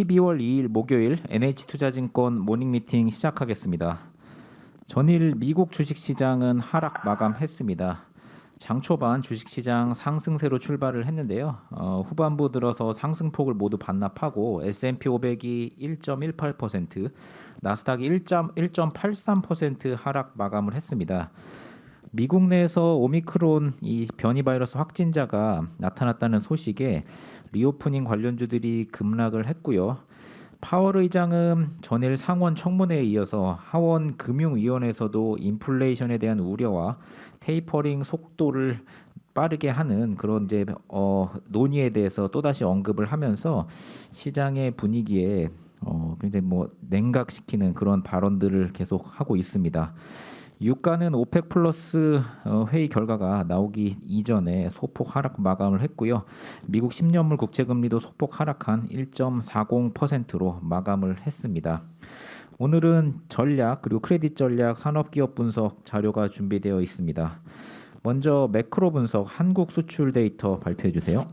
12월 2일 목요일 NH투자증권 모닝미팅 시작하겠습니다. 전일 미국 주식시장은 하락 마감했습니다. 장 초반 주식시장 상승세로 출발을 했는데요. 후반부 들어서 상승폭을 모두 반납하고 S&P 500이 1.18%, 나스닥이 1.83% 하락 마감을 했습니다. 미국 내에서 오미크론 이 변이 바이러스 확진자가 나타났다는 소식에 리오프닝 관련주들이 급락을 했고요. 파월 의장은 전일 상원 청문회에 이어서 하원 금융위원회에서도 인플레이션에 대한 우려와 테이퍼링 속도를 빠르게 하는 그런 이제 논의에 대해서 또다시 언급을 하면서 시장의 분위기에 굉장히 냉각시키는 그런 발언들을 계속 하고 있습니다. 유가는 오펙 플러스 회의 결과가 나오기 이전에 소폭 하락 마감을 했고요. 미국 10년물 국채금리도 소폭 하락한 1.40%로 마감을 했습니다. 오늘은 전략 그리고 크레딧 전략 산업기업 분석 자료가 준비되어 있습니다. 먼저 매크로 분석 한국 수출 데이터 발표해 주세요.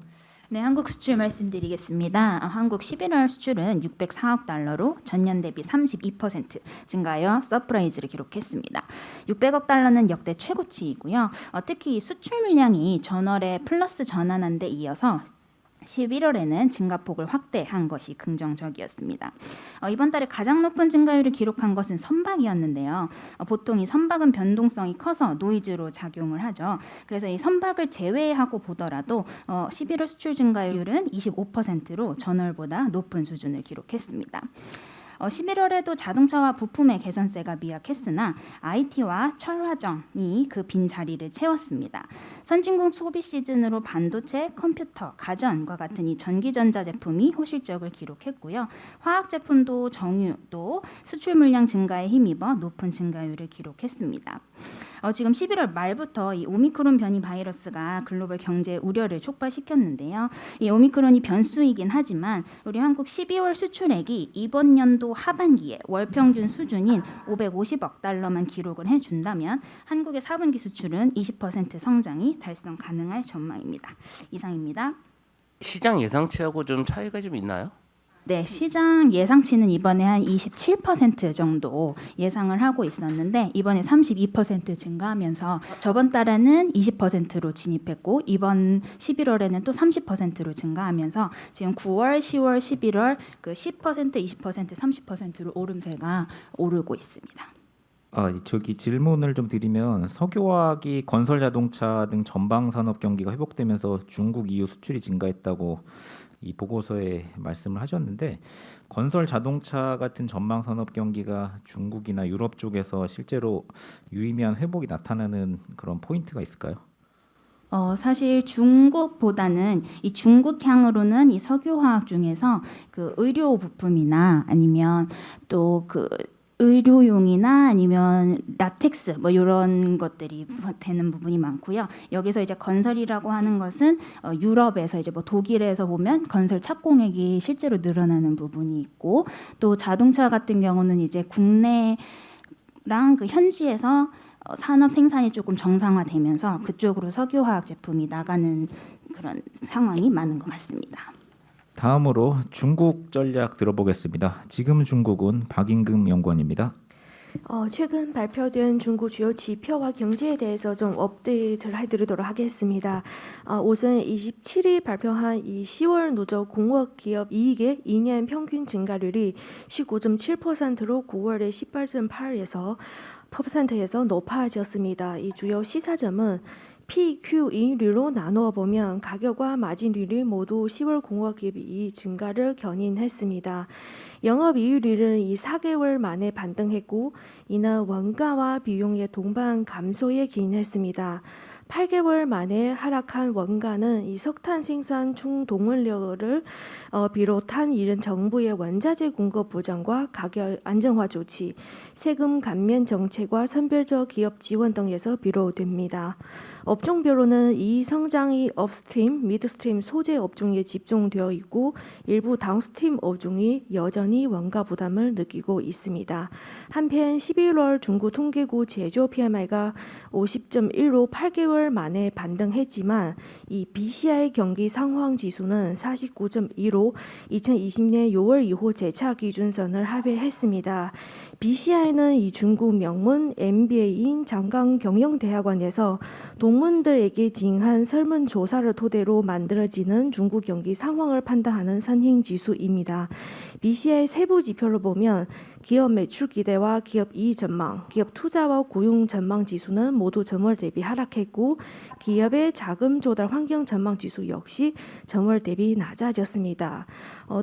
네, 한국 수출 말씀드리겠습니다. 한국 11월 수출은 604억 달러로 전년 대비 32% 증가하여 서프라이즈를 기록했습니다. 600억 달러는 역대 최고치이고요. 특히 수출 물량이 전월에 플러스 전환한 데 이어서 11월에는 증가폭을 확대한 것이 긍정적이었습니다. 이번 달에 가장 높은 증가율을 기록한 것은 선박이었는데요. 보통 이 선박은 변동성이 커서 노이즈로 작용을 하죠. 그래서 이 선박을 제외하고 보더라도 11월 수출 증가율은 25%로 전월보다 높은 수준을 기록했습니다. 11월에도 자동차와 부품의 개선세가 미약했으나 IT와 철화정이 그 빈자리를 채웠습니다. 선진국 소비 시즌으로 반도체, 컴퓨터, 가전과 같은 이 전기전자 제품이 호실적을 기록했고요. 화학 제품도 정유도 수출 물량 증가에 힘입어 높은 증가율을 기록했습니다. 지금 11월 말부터 이 오미크론 변이 바이러스가 글로벌 경제 우려를 촉발시켰는데요. 이 오미크론이 변수이긴 하지만 우리 한국 12월 수출액이 이번 연도 하반기에 월 평균 수준인 550억 달러만 기록을 해준다면 한국의 4분기 수출은 20% 성장이 달성 가능할 전망입니다. 이상입니다. 시장 예상치하고 좀 차이가 좀 있나요? 네, 시장 예상치는 이번에 한 27% 정도 예상을 하고 있었는데 이번에 32% 증가하면서 저번 달에는 20%로 진입했고 이번 11월에는 또 30%로 증가하면서 지금 9월, 10월, 11월 그 10%, 20%, 30%로 오름세가 오르고 있습니다. 저기 질문을 좀 드리면 석유화학이 건설 자동차 등 전방 산업 경기가 회복되면서 중국 이후 수출이 증가했다고 이 보고서에 말씀을 하셨는데 건설 자동차 같은 전방 산업 경기가 중국이나 유럽 쪽에서 실제로 유의미한 회복이 나타나는 그런 포인트가 있을까요? 사실 중국보다는 이 중국향으로는 이 석유화학 중에서 그 의료 부품이나 아니면 또 그 의료용이나 아니면 라텍스 이런 것들이 되는 부분이 많고요. 여기서 이제 건설이라고 하는 것은 유럽에서 이제 독일에서 보면 건설 착공액이 실제로 늘어나는 부분이 있고 또 자동차 같은 경우는 이제 국내랑 그 현지에서 산업 생산이 조금 정상화되면서 그쪽으로 석유화학 제품이 나가는 그런 상황이 많은 것 같습니다. 다음으로 중국 전략 들어보겠습니다. 지금 중국은 박인금 연구원입니다. 최근 발표된 중국 주요 지표와 경제에 대해서 좀 업데이트를 해드리도록 하겠습니다. 우선 27일 발표한 이 10월 누적 공업 기업 이익의 2년 평균 증가율이 19.7%로 9월에 18.8%에서 높아졌습니다. 이 주요 시사점은 PQE율로 나누어 보면 가격과 마진율이 모두 10월 공업기업 이익 증가를 견인했습니다. 영업이율은 이 4개월 만에 반등했고 이는 원가와 비용의 동반 감소에 기인했습니다. 8개월 만에 하락한 원가는 이 석탄 생산 충동원료를 비롯한 이른 정부의 원자재 공급 보장과 가격 안정화 조치, 세금 감면 정책과 선별적 기업 지원 등에서 비롯됩니다. 업종별로는 이 성장이 업스트림, 미드스트림 소재 업종에 집중되어 있고 일부 다운스트림 업종이 여전히 원가 부담을 느끼고 있습니다. 한편 11월 중국 통계국 제조 PMI가 50.1로 8개월 만에 반등했지만 이 BCI 경기 상황 지수는 49.2로 2020년 6월 이후 재차 기준선을 하회했습니다. BCI는 이 중국 명문 MBA인 장강경영대학원에서 동문들에게 진행한 설문조사를 토대로 만들어지는 중국 경기 상황을 판단하는 선행 지수입니다. BCI 세부 지표를 보면 기업 매출 기대와 기업 이익 전망, 기업 투자와 고용 전망 지수는 모두 전월 대비 하락했고 기업의 자금 조달 환경 전망 지수 역시 전월 대비 낮아졌습니다.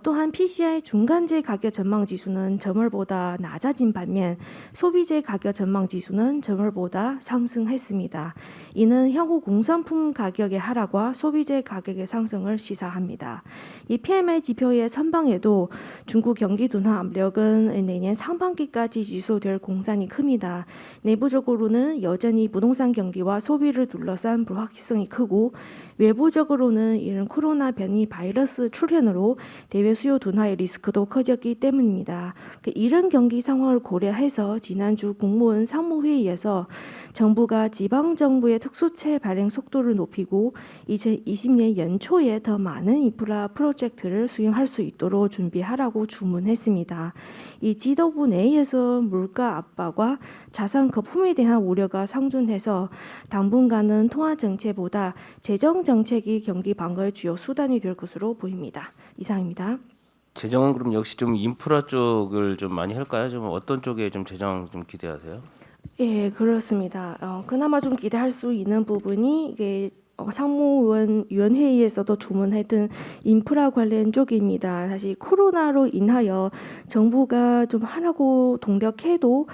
또한 PCI 중간재 가격 전망 지수는 전월보다 낮아진 반면 소비재 가격 전망 지수는 전월보다 상승했습니다. 이는 향후 공산품 가격의 하락과 소비재 가격의 상승을 시사합니다. 이 PMI 지표의 선방에도 중국 경기 둔화 압력은 내년 상반기까지 지속될 공산이 큽니다. 내부적으로는 여전히 부동산 경기와 소비를 둘러싼 불확실성이 크고 외부적으로는 이런 코로나 변이 바이러스 출현으로 대외 수요 둔화의 리스크도 커졌기 때문입니다. 이런 경기 상황을 고려해서 지난주 국무원 상무회의에서 정부가 지방정부의 특수채 발행 속도를 높이고 2020년 연초에 더 많은 인프라 프로젝트를 수행할 수 있도록 준비하라고 주문했습니다. 이 지도부 내에서 물가 압박과 자산 거품에 대한 우려가 상존해서 당분간은 통화 정책보다 재정 정책이 경기 방어의 주요 수단이 될 것으로 보입니다. 이상입니다. 재정은 그럼 역시 좀 인프라 쪽을 좀 많이 할까요? 좀 어떤 쪽에 좀 재정 좀 기대하세요? 예, 그렇습니다. 그나마 좀 기대할 수 있는 부분이 이게 상무원 위원회의에서도 주문했던 인프라 관련 쪽입니다. 사실 코로나로 인하여 정부가 좀 하라고 동력해도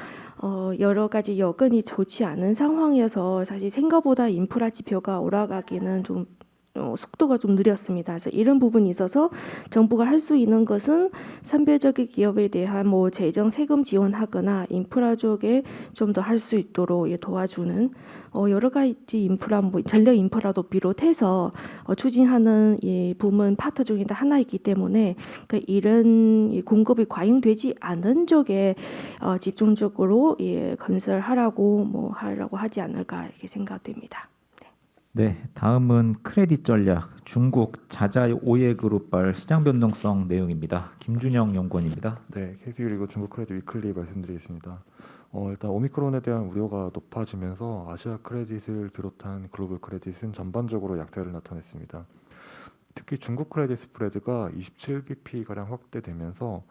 여러 가지 여건이 좋지 않은 상황이어서 사실 생각보다 인프라 지표가 올라가기는 좀 속도가 좀 느렸습니다. 그래서 이런 부분이 있어서 정부가 할 수 있는 것은 선별적인 기업에 대한 뭐 재정 세금 지원하거나 인프라 쪽에 좀 더 할 수 있도록 도와주는 여러 가지 인프라, 뭐 전력 인프라도 비롯해서 추진하는 부문 파트 중에 하나이기 때문에 이런 공급이 과잉되지 않은 쪽에 집중적으로 건설하라고 하라고 하지 않을까 이렇게 생각됩니다. 네, 다음은 크레딧 전략 중국 자자 오예 그룹발 시장 변동성 내용입니다. 김준영 연구원입니다. 네, KB그리고 중국 크레딧 위클리 말씀드리겠습니다. 일단 오미크론에 대한 우려가 높아지면서 아시아 크레딧을 비롯한 글로벌 크레딧은 전반적으로 약세를 나타냈습니다. 특히 중국 크레딧 스프레드가 27bp 가량 확대되면서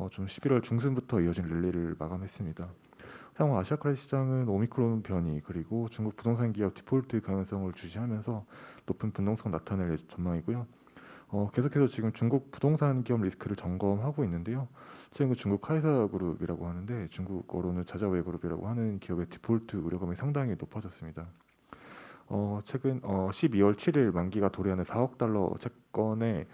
좀 11월 중순부터 이어진 랠리를 마감했습니다. 향후 아시아 크레딧 시장은 오미크론 변이 그리고 중국 부동산 기업 디폴트 가능성을 주시하면서 높은 변동성 나타낼 전망이고요. 계속해서 지금 중국 부동산 기업 리스크를 점검하고 있는데요. 최근 중국 카이사 그룹이라고 하는데 중국어로는 자자오예 그룹이라고 하는 기업의 디폴트 우려감이 상당히 높아졌습니다. 최근 12월 7일 만기가 도래하는 4억 달러 채권의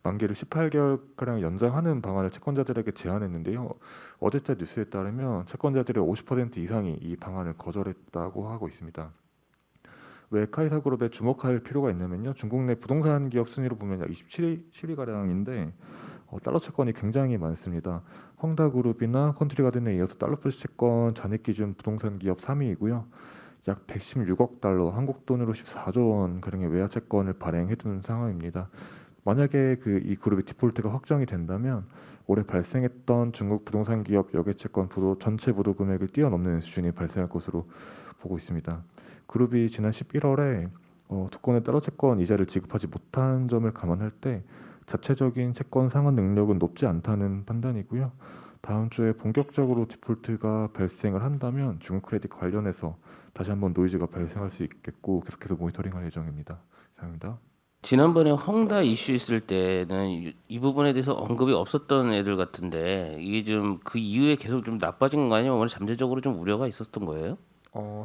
만기를 18개월가량 연장하는 방안을 채권자들에게 제안했는데요. 어제자 뉴스에 따르면 채권자들의 50% 이상이 이 방안을 거절했다고 하고 있습니다. 왜 카이사그룹에 주목할 필요가 있냐면요. 중국 내 부동산 기업 순위로 보면 약 27위가량인데 달러 채권이 굉장히 많습니다. 헝다그룹이나 컨트리가든에 이어서 달러플러스 채권 잔액 기준 부동산 기업 3위이고요. 약 116억 달러, 한국 돈으로 14조 원 가량의 외화 채권을 발행해두는 상황입니다. 만약에 이 그룹의 디폴트가 확정이 된다면 올해 발생했던 중국 부동산 기업 여객채권 전체 보도 금액을 뛰어넘는 수준이 발생할 것으로 보고 있습니다. 그룹이 지난 11월에 두 건의 달러 채권 이자를 지급하지 못한 점을 감안할 때 자체적인 채권 상환 능력은 높지 않다는 판단이고요. 다음 주에 본격적으로 디폴트가 발생을 한다면 중국 크레딧 관련해서 다시 한번 노이즈가 발생할 수 있겠고 계속해서 모니터링할 예정입니다. 이상입니다. 지난번에 헝다 이슈 있을 때는 이 부분에 대해서 언급이 없었던 애들 같은데 이게 좀 그 이후에 계속 좀 나빠진 거 아니면 오늘 잠재적으로 좀 우려가 있었던 거예요?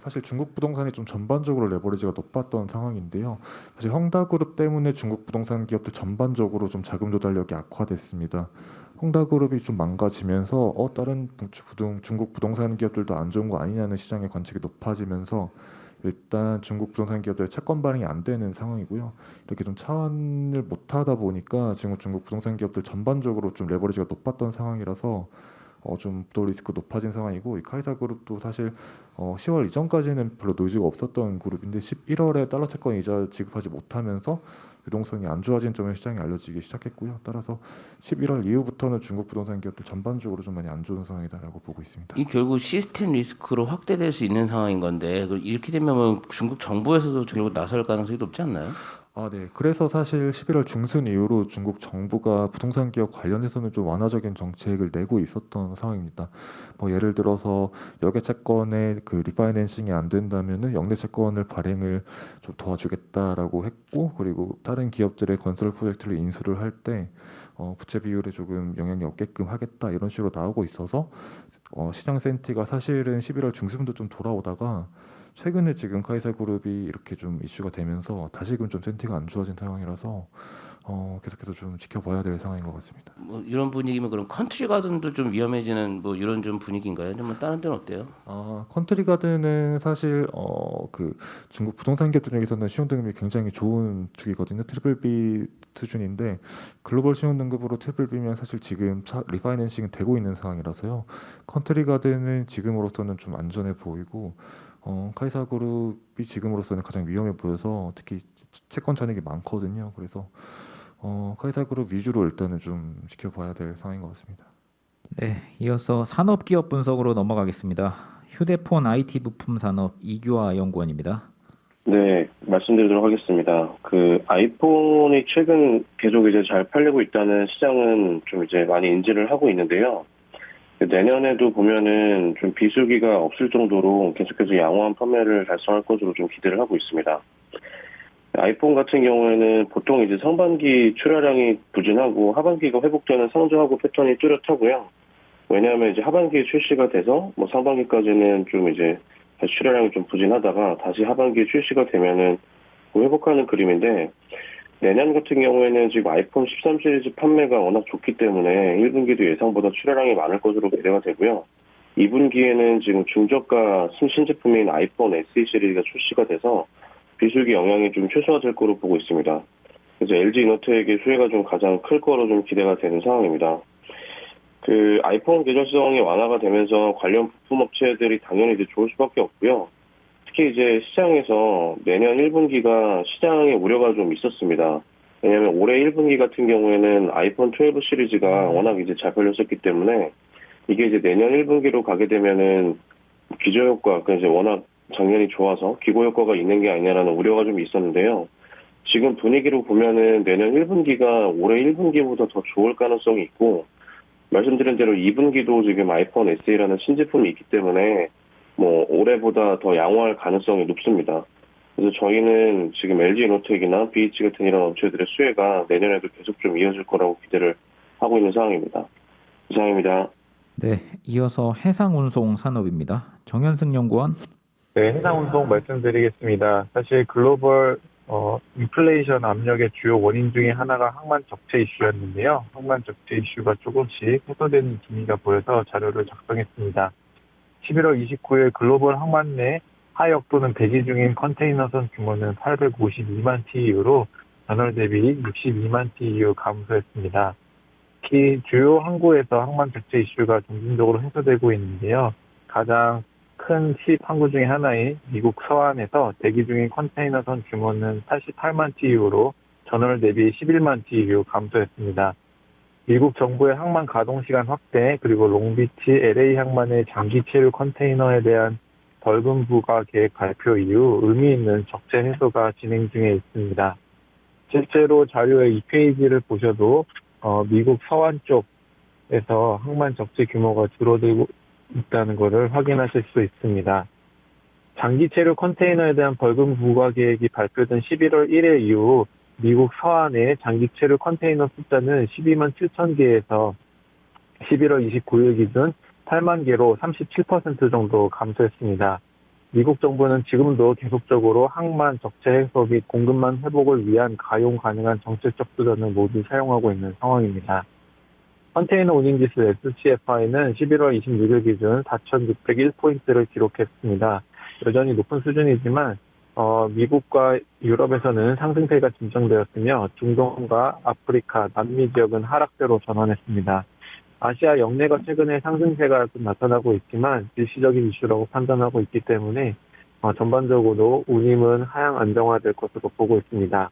사실 중국 부동산이 좀 전반적으로 레버리지가 높았던 상황인데요. 사실 헝다그룹 때문에 중국 부동산 기업들 전반적으로 좀 자금 조달력이 악화됐습니다. 헝다그룹이 좀 망가지면서 다른 중국 부동산 기업들도 안 좋은 거 아니냐는 시장의 관측이 높아지면서 일단 중국 부동산 기업들 채권 발행이 안 되는 상황이고요. 이렇게 좀 차환을 못 하다 보니까 지금 중국 부동산 기업들 전반적으로 좀 레버리지가 높았던 상황이라서 좀 부도 리스크 높아진 상황이고, 이 카이사 그룹도 사실 10월 이전까지는 별로 노이즈가 없었던 그룹인데 11월에 달러 채권 이자 지급하지 못하면서 유동성이 안 좋아진 점을 시장에 알려지기 시작했고요. 따라서 11월 이후부터는 중국 부동산 기업들 전반적으로 좀 많이 안 좋은 상황이다라고 보고 있습니다. 이 결국 시스템 리스크로 확대될 수 있는 상황인 건데 이렇게 되면 뭐 중국 정부에서도 결국 나설 가능성이 높지 않나요? 네. 그래서 사실 11월 중순 이후로 중국 정부가 부동산 기업 관련해서는 좀 완화적인 정책을 내고 있었던 상황입니다. 뭐 예를 들어서 역외 채권의 그 리파이낸싱이 안 된다면은 영내 채권을 발행을 좀 도와주겠다라고 했고, 그리고 다른 기업들의 건설 프로젝트를 인수를 할 때 부채 비율에 조금 영향이 없게끔 하겠다 이런 식으로 나오고 있어서 시장 센티가 사실은 11월 중순부터 좀 돌아오다가 최근에 지금 카이사 그룹이 이렇게 좀 이슈가 되면서 다시금 좀 센티가 안 좋아진 상황이라서 계속해서 좀 지켜봐야 될 상황인 것 같습니다. 뭐 이런 분위기면 그럼 컨트리 가든도 좀 위험해지는 뭐 이런 좀 분위기인가요? 좀 다른 데는 어때요? 컨트리 가든은 사실 그 중국 부동산 기업들 중에서는 신용등급이 굉장히 좋은 축이거든요. 트리플 B 수준인데 글로벌 신용등급으로 트리플 B면 사실 지금 리파이낸싱은 되고 있는 상황이라서요. 컨트리 가든은 지금으로서는 좀 안전해 보이고, 카이사 그룹이 지금으로서는 가장 위험해 보여서 특히 채권 잔액이 많거든요. 그래서 카이사 그룹 위주로 일단은 좀 지켜봐야 될 상황인 것 같습니다. 네, 이어서 산업기업 분석으로 넘어가겠습니다. 휴대폰 IT 부품 산업 이규화 연구원입니다. 네, 말씀드리도록 하겠습니다. 그 아이폰이 최근 계속 이제 잘 팔리고 있다는 시장은 좀 이제 많이 인지를 하고 있는데요. 내년에도 보면은 좀 비수기가 없을 정도로 계속해서 양호한 판매를 달성할 것으로 좀 기대를 하고 있습니다. 아이폰 같은 경우에는 보통 이제 상반기 출하량이 부진하고 하반기가 회복되는 상저하고 패턴이 뚜렷하고요. 왜냐하면 이제 하반기에 출시가 돼서 뭐 상반기까지는 좀 이제 출하량이 좀 부진하다가 다시 하반기에 출시가 되면은 회복하는 그림인데, 내년 같은 경우에는 지금 아이폰 13 시리즈 판매가 워낙 좋기 때문에 1분기도 예상보다 출하량이 많을 것으로 기대가 되고요. 2분기에는 지금 중저가 신제품인 아이폰 SE 시리즈가 출시가 돼서 비수기 영향이 좀 최소화될 거로 보고 있습니다. 그래서 LG 이노텍의 수혜가 좀 가장 클 거로 좀 기대가 되는 상황입니다. 그 아이폰 계절성이 완화가 되면서 관련 부품 업체들이 당연히 이제 좋을 수밖에 없고요. 특히 이제 시장에서 내년 1분기가 시장에 우려가 좀 있었습니다. 왜냐하면 올해 1분기 같은 경우에는 아이폰 12 시리즈가 워낙 이제 잘 팔렸었기 때문에 이게 이제 내년 1분기로 가게 되면은 기저 효과, 그러니까 이제 워낙 작년이 좋아서 기고 효과가 있는 게 아니냐라는 우려가 좀 있었는데요. 지금 분위기로 보면은 내년 1분기가 올해 1분기보다 더 좋을 가능성이 있고, 말씀드린 대로 2분기도 지금 아이폰 SE라는 신제품이 있기 때문에 뭐 올해보다 더 양호할 가능성이 높습니다. 그래서 저희는 지금 LG 이노텍이나 BH 같은 이런 업체들의 수혜가 내년에도 계속 좀 이어질 거라고 기대를 하고 있는 상황입니다. 이상입니다. 네, 이어서 해상운송 산업입니다. 정현승 연구원. 네, 해상운송 말씀드리겠습니다. 사실 글로벌 인플레이션 압력의 주요 원인 중에 하나가 항만 적체 이슈였는데요. 항만 적체 이슈가 조금씩 해소되는 기미가 보여서 자료를 작성했습니다. 11월 29일 글로벌 항만 내 하역 또는 대기 중인 컨테이너선 규모는 852만 TEU로 전월 대비 62만 TEU 감소했습니다. 특히 주요 항구에서 항만 적체 이슈가 점진적으로 해소되고 있는데요. 가장 큰 10항구 중에 하나인 미국 서안에서 대기 중인 컨테이너선 규모는 88만 TEU로 전월 대비 11만 TEU 감소했습니다. 미국 정부의 항만 가동 시간 확대, 그리고 롱비치 LA 항만의 장기 체류 컨테이너에 대한 벌금 부과 계획 발표 이후 의미 있는 적재 해소가 진행 중에 있습니다. 실제로 자료의 2페이지를 보셔도 미국 서안 쪽에서 항만 적재 규모가 줄어들고 있다는 것을 확인하실 수 있습니다. 장기 체류 컨테이너에 대한 벌금 부과 계획이 발표된 11월 1일 이후 미국 서안의 장기 체류 컨테이너 숫자는 12만 7천 개에서 11월 29일 기준 8만 개로 37% 정도 감소했습니다. 미국 정부는 지금도 계속적으로 항만 적체 해소 및 공급망 회복을 위한 가용 가능한 정책적 수단을 모두 사용하고 있는 상황입니다. 컨테이너 운임지수 SCFI는 11월 26일 기준 4,601포인트를 기록했습니다. 여전히 높은 수준이지만 미국과 유럽에서는 상승세가 진정되었으며 중동과 아프리카, 남미 지역은 하락세로 전환했습니다. 아시아 역내가 최근에 상승세가 좀 나타나고 있지만 일시적인 이슈라고 판단하고 있기 때문에 전반적으로 운임은 하향 안정화될 것으로 보고 있습니다.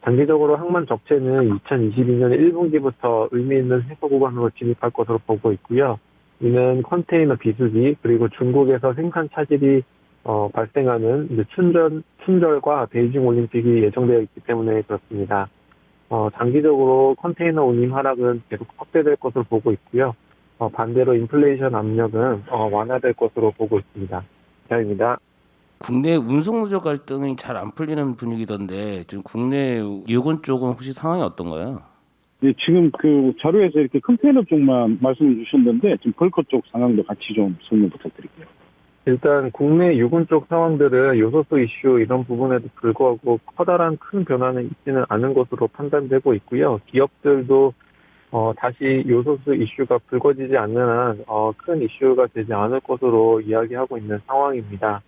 단기적으로 항만 적체는 2022년 1분기부터 의미 있는 해소 구간으로 진입할 것으로 보고 있고요. 이는 컨테이너 비수기 그리고 중국에서 생산 차질이 발생하는 이제 춘절과 베이징 올림픽이 예정되어 있기 때문에 그렇습니다. 장기적으로 컨테이너 운임 하락은 계속 확대될 것으로 보고 있고요. 반대로 인플레이션 압력은 완화될 것으로 보고 있습니다. 이상입니다. 국내 운송 노조 갈등이 잘 안 풀리는 분위기던데 좀 국내 유군 쪽은 혹시 상황이 어떤가요? 네, 지금 그 자료에서 이렇게 컨테이너 쪽만 말씀해 주셨는데 지금 벌커 쪽 상황도 같이 좀 설명 부탁드릴게요. 일단 국내 유군 쪽 상황들은 요소수 이슈 이런 부분에도 불구하고 커다란 큰 변화는 있지는 않은 것으로 판단되고 있고요. 기업들도 다시 요소수 이슈가 불거지지 않는 한 큰 이슈가 되지 않을 것으로 이야기하고 있는 상황입니다.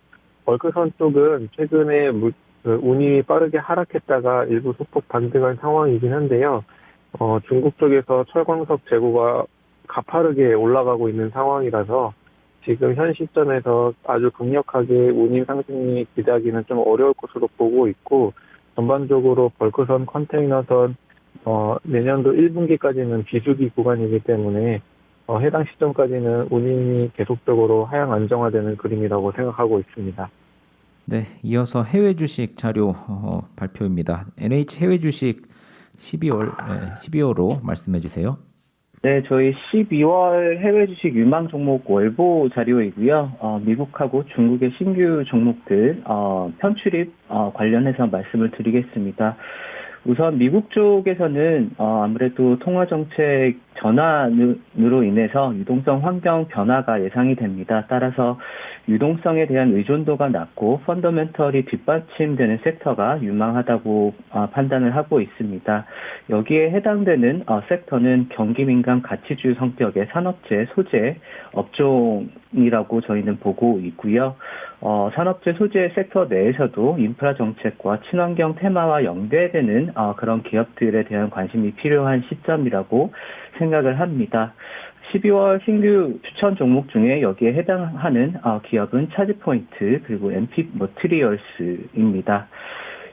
벌크선 쪽은 최근에 운임이 빠르게 하락했다가 일부 소폭 반등한 상황이긴 한데요. 중국 쪽에서 철광석 재고가 가파르게 올라가고 있는 상황이라서 지금 현 시점에서 아주 강력하게 운임 상승이 기대하기는 좀 어려울 것으로 보고 있고 전반적으로 벌크선, 컨테이너선 내년도 1분기까지는 비수기 구간이기 때문에 해당 시점까지는 운임이 계속적으로 하향 안정화되는 그림이라고 생각하고 있습니다. 네, 이어서 해외 주식 자료 발표입니다. NH 해외 주식 12월로 말씀해 주세요. 네, 저희 12월 해외 주식 유망 종목 월보 자료이고요. 미국하고 중국의 신규 종목들 편출입 관련해서 말씀을 드리겠습니다. 우선 미국 쪽에서는 아무래도 통화 정책 전환으로 인해서 유동성 환경 변화가 예상이 됩니다. 따라서 유동성에 대한 의존도가 낮고 펀더멘털이 뒷받침되는 섹터가 유망하다고 판단을 하고 있습니다. 여기에 해당되는 섹터는 경기 민감 가치주 성격의 산업재, 소재 업종이라고 저희는 보고 있고요. 산업재 소재 섹터 내에서도 인프라 정책과 친환경 테마와 연계되는 그런 기업들에 대한 관심이 필요한 시점이라고 생각을 합니다. 12월 신규 추천 종목 중에 여기에 해당하는 기업은 차지포인트 그리고 MP 머티리얼스입니다.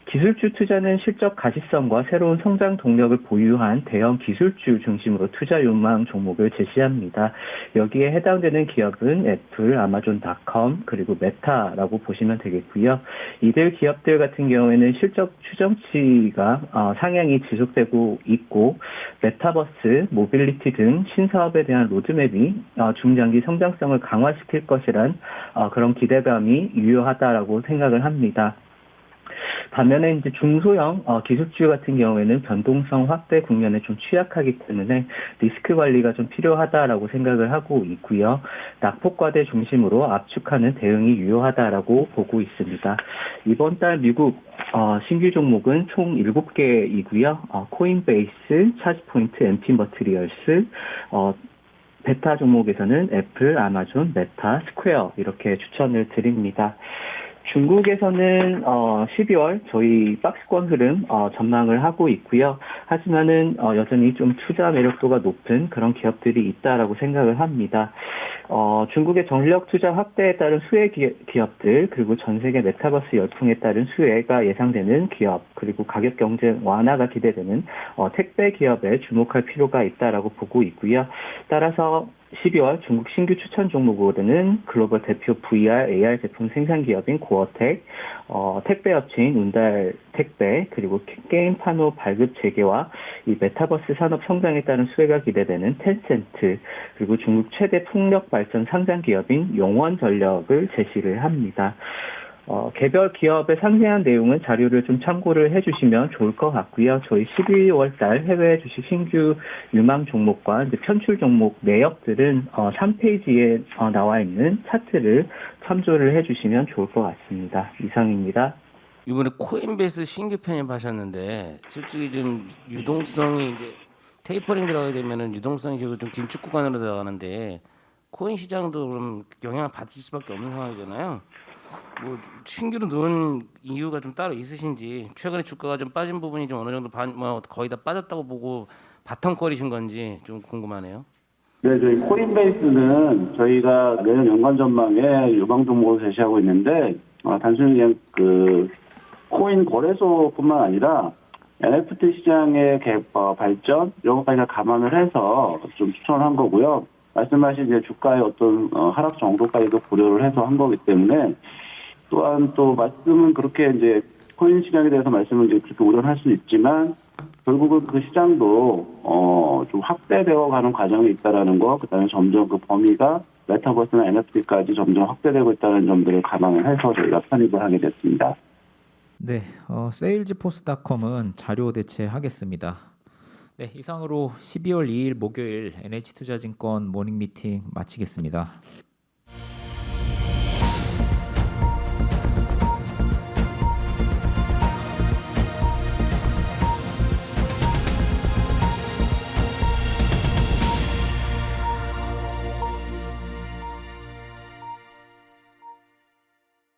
기술주 투자는 실적 가시성과 새로운 성장 동력을 보유한 대형 기술주 중심으로 투자 요망 종목을 제시합니다. 여기에 해당되는 기업은 애플, 아마존.com 그리고 메타라고 보시면 되겠고요. 이들 기업들 같은 경우에는 실적 추정치가 상향이 지속되고 있고 메타버스, 모빌리티 등 신사업에 대한 로드맵이 중장기 성장성을 강화시킬 것이란 그런 기대감이 유효하다라고 생각을 합니다. 반면에 이제 중소형 기술주 같은 경우에는 변동성 확대 국면에 좀 취약하기 때문에 리스크 관리가 좀 필요하다라고 생각을 하고 있고요. 낙폭과대 중심으로 압축하는 대응이 유효하다라고 보고 있습니다. 이번 달 미국 신규 종목은 총 7개이고요. 코인베이스, 차지포인트, MP 머티리얼스, 베타 종목에서는 애플, 아마존, 메타, 스퀘어 이렇게 추천을 드립니다. 중국에서는 12월 저희 박스권 흐름 전망을 하고 있고요. 하지만은 여전히 좀 투자 매력도가 높은 그런 기업들이 있다라고 생각을 합니다. 중국의 전력 투자 확대에 따른 수혜 기업들 그리고 전 세계 메타버스 열풍에 따른 수혜가 예상되는 기업 그리고 가격 경쟁 완화가 기대되는 택배 기업에 주목할 필요가 있다라고 보고 있고요. 따라서 12월 중국 신규 추천 종목으로는 글로벌 대표 VR, AR 제품 생산 기업인 고어텍, 택배 업체인 운달 택배, 그리고 게임 판호 발급 재개와 이 메타버스 산업 성장에 따른 수혜가 기대되는 텐센트, 그리고 중국 최대 풍력 발전 상장 기업인 용원전력을 제시를 합니다. 개별 기업의 상세한 내용은 자료를 좀 참고를 해주시면 좋을 것 같고요. 저희 12월 달 해외 주식 신규 유망 종목과 이제 편출 종목 내역들은 3페이지에 나와 있는 차트를 참조를 해주시면 좋을 것 같습니다. 이상입니다. 이번에 코인베이스 신규 편입하셨는데 솔직히 좀 유동성이 이제 테이퍼링 들어가게 되면은 유동성이 결국 좀 긴축 구간으로 들어가는데 코인 시장도 그럼 영향을 받을 수밖에 없는 상황이잖아요. 뭐 신규로 넣은 이유가 좀 따로 있으신지 최근에 주가가 좀 빠진 부분이 좀 어느 정도 거의 다 빠졌다고 보고 바텀거리신 건지 좀 궁금하네요. 네, 저희 코인베이스는 저희가 내년 연간 전망에 유망 종목을 제시하고 있는데 단순히 그냥 그 코인 거래소뿐만 아니라 NFT 시장의 발전 이런 것까지 다 감안을 해서 좀 추천을 한 거고요. 말씀하신 이제 주가의 어떤 하락 정도까지도 고려를 해서 한 거기 때문에 또한 또 말씀은 그렇게 이제 코인 시장에 대해서 말씀을 이제 그렇게 우려를 할 수 있지만 결국은 그 시장도 좀 확대되어 가는 과정이 있다라는 거, 그다음에 점점 그 범위가 메타버스나 NFT까지 점점 확대되고 있다는 점들을 감안을 해서 저희가 편입을 하게 됐습니다. 네, 세일즈포스닷컴은 자료 대체하겠습니다. 네, 이상으로 12월 2일 목요일 NH투자증권 모닝 미팅 마치겠습니다.